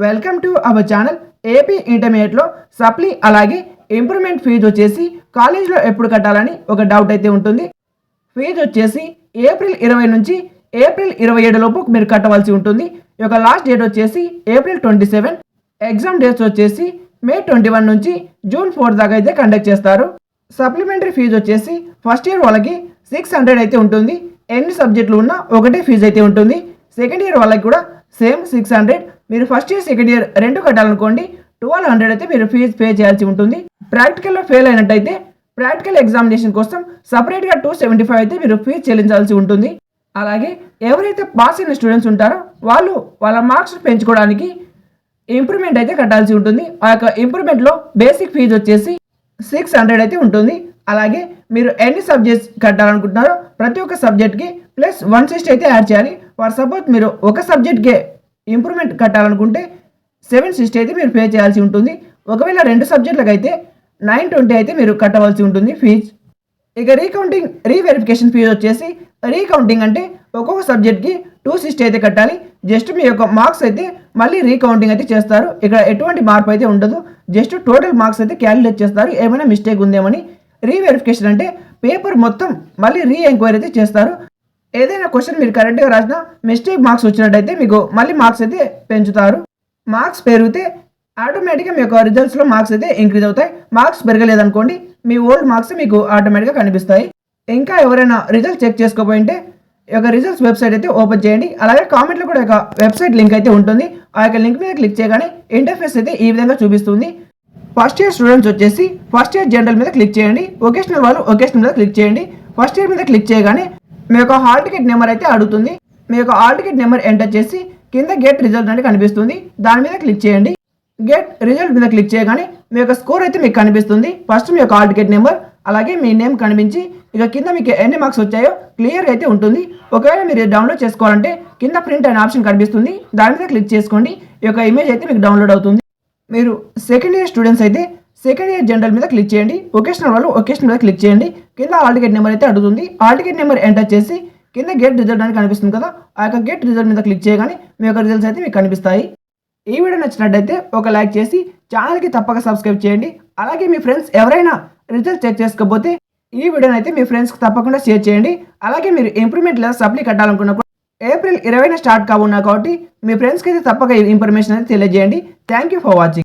Welcome to our channel. AP ఇంటర్మీడియట్లో supply అలాగే improvement fee వచ్చేసి కాలేజ్లో ఎప్పుడు కట్టాలని ఒక డౌట్ అయితే ఉంటుంది. ఫీజు వచ్చేసి ఏప్రిల్ 20 నుంచి ఏప్రిల్ 27 లోపు మీరు కట్టవలసి ఉంటుంది. ఈ యొక్క లాస్ట్ డేట్ వచ్చేసి ఏప్రిల్ 27. ఎగ్జామ్ డేట్స్ వచ్చేసి మే 21 నుంచి జూన్ 4 దాకా అయితే కండక్ట్ చేస్తారు. సప్లిమెంటరీ ఫీజు వచ్చేసి ఫస్ట్ ఇయర్ వాళ్ళకి 600 అయితే ఉంటుంది. ఎన్ని సబ్జెక్టులు ఉన్నా ఒకటే ఫీజు అయితే ఉంటుంది. సెకండ్ ఇయర్ వాళ్ళకి కూడా సేమ్ 600. మీరు ఫస్ట్ ఇయర్ సెకండ్ ఇయర్ రెండు కట్టాలనుకోండి 1200 అయితే మీరు ఫీజు పే చేయాల్సి ఉంటుంది. ప్రాక్టికల్లో ఫెయిల్ అయినట్టయితే ప్రాక్టికల్ ఎగ్జామినేషన్ కోసం సపరేట్గా 275 అయితే మీరు ఫీజు చెల్లించాల్సి ఉంటుంది. అలాగే ఎవరైతే పాస్ అయిన స్టూడెంట్స్ ఉంటారో వాళ్ళు వాళ్ళ మార్క్స్ పెంచుకోవడానికి ఇంప్రూవ్మెంట్ అయితే కట్టాల్సి ఉంటుంది. ఆ యొక్క ఇంప్రూవ్మెంట్లో బేసిక్ ఫీజు వచ్చేసి 600 అయితే ఉంటుంది. అలాగే మీరు ఎన్ని సబ్జెక్ట్స్ కట్టాలనుకుంటున్నారో ప్రతి ఒక్క సబ్జెక్ట్కి ప్లస్ 160 అయితే యాడ్ చేయాలి. ఫర్ సపోజ్ మీరు ఒక సబ్జెక్ట్కే ఇంప్రూవ్మెంట్ కట్టాలనుకుంటే 760 అయితే మీరు పే చేయాల్సి ఉంటుంది. ఒకవేళ రెండు సబ్జెక్టులకు అయితే 920 అయితే మీరు కట్టవలసి ఉంటుంది ఫీజ్. ఇక రీవెరిఫికేషన్ ఫీజు వచ్చేసి రీకౌంటింగ్ అంటే ఒక్కొక్క సబ్జెక్ట్కి 260 అయితే కట్టాలి. జస్ట్ మీ యొక్క మార్క్స్ అయితే మళ్ళీ రీకౌంటింగ్ అయితే చేస్తారు. ఇక్కడ ఎటువంటి మార్పు అయితే ఉండదు. జస్ట్ టోటల్ మార్క్స్ అయితే క్యాలిక్యులేట్ చేస్తారు, ఏమైనా మిస్టేక్ ఉందేమని. రీవెరిఫికేషన్ అంటే పేపర్ మొత్తం మళ్ళీ ఎంక్వైరీ అయితే చేస్తారు. ఏదైనా క్వశ్చన్ మీరు కరెక్ట్గా రాసినా మిస్టేక్ మార్క్స్ వచ్చినట్టయితే మీకు మళ్ళీ మార్క్స్ అయితే పెంచుతారు. మార్క్స్ పెరిగితే ఆటోమేటిక్గా మీ యొక్క రిజల్ట్స్లో మార్క్స్ అయితే ఇంక్రీజ్ అవుతాయి. మార్క్స్ పెరగలేదనుకోండి మీ ఓల్డ్ మార్క్స్ మీకు ఆటోమేటిక్గా కనిపిస్తాయి. ఇంకా ఎవరైనా రిజల్ట్ చెక్ చేసుకోకపోయింటే ఈ యొక్క రిజల్ట్స్ వెబ్సైట్ అయితే ఓపెన్ చేయండి. అలాగే కామెంట్లో కూడా ఒక వెబ్సైట్ లింక్ అయితే ఉంటుంది. ఆ యొక్క లింక్ మీద క్లిక్ చేయగానే ఇంటర్ఫేస్ అయితే ఈ విధంగా చూపిస్తుంది. ఫస్ట్ ఇయర్ స్టూడెంట్స్ వచ్చేసి ఫస్ట్ ఇయర్ జనరల్ మీద క్లిక్ చేయండి. వొకేషనల్ వాళ్ళు వొకేషనల్ మీద క్లిక్ చేయండి. ఫస్ట్ ఇయర్ మీద క్లిక్ చేయగానే మీ యొక్క హాల్ టికెట్ నెంబర్ అయితే అడుగుతుంది. మీ యొక్క హాల్ టికెట్ నెంబర్ ఎంటర్ చేసి కింద గెట్ రిజల్ట్ అని కనిపిస్తుంది, దాని మీద క్లిక్ చేయండి. గెట్ రిజల్ట్ మీద క్లిక్ చేయగానే మీ యొక్క స్కోర్ అయితే మీకు కనిపిస్తుంది. ఫస్ట్ మీ యొక్క హాల్ టికెట్ నెంబర్ అలాగే మీ నేమ్ కనిపించి ఇక కింద మీకు ఎన్ని మార్క్స్ వచ్చాయో క్లియర్ అయితే ఉంటుంది. ఒకవేళ మీరు డౌన్లోడ్ చేసుకోవాలంటే కింద ప్రింట్ అనే ఆప్షన్ కనిపిస్తుంది, దాని మీద క్లిక్ చేసుకోండి. ఈ యొక్క ఇమేజ్ అయితే మీకు డౌన్లోడ్ అవుతుంది. మీరు సెకండ్ ఇయర్ స్టూడెంట్స్ అయితే సెకండ్ ఇయర్ జనరల్ మీద క్లిక్ చేయండి. వొకేషనల్ వాళ్ళు వొకేషనల్ మీద క్లిక్ చేయండి. కింద హాల్ టికెట్ నెంబర్ అయితే అడుగుతుంది. హాల్ టికెట్ నెంబర్ ఎంటర్ చేసి కింద గెట్ రిజల్ట్ అని కనిపిస్తుంది కదా, ఆ యొక్క గెట్ రిజల్ట్ మీద క్లిక్ చేయగానే మీ యొక్క రిజల్ట్స్ అయితే మీకు కనిపిస్తాయి. ఈ వీడియో నచ్చినట్టయితే ఒక లైక్ చేసి ఛానల్కి తప్పక సబ్స్క్రైబ్ చేయండి. అలాగే మీ ఫ్రెండ్స్ ఎవరైనా రిజల్ట్ చెక్ చేసుకోకపోతే ఈ వీడియోని అయితే మీ ఫ్రెండ్స్కి తప్పకుండా షేర్ చేయండి. అలాగే మీరు ఇంప్రూవ్మెంట్ లేదా సప్లీ కట్టాలనుకున్నప్పుడు ఏప్రిల్ 20 స్టార్ట్ కాబోన్నా కాబట్టి మీ ఫ్రెండ్స్కి అయితే తప్పక ఈ ఇన్ఫర్మేషన్ అయితే తెలియజేయండి. Thank you for watching.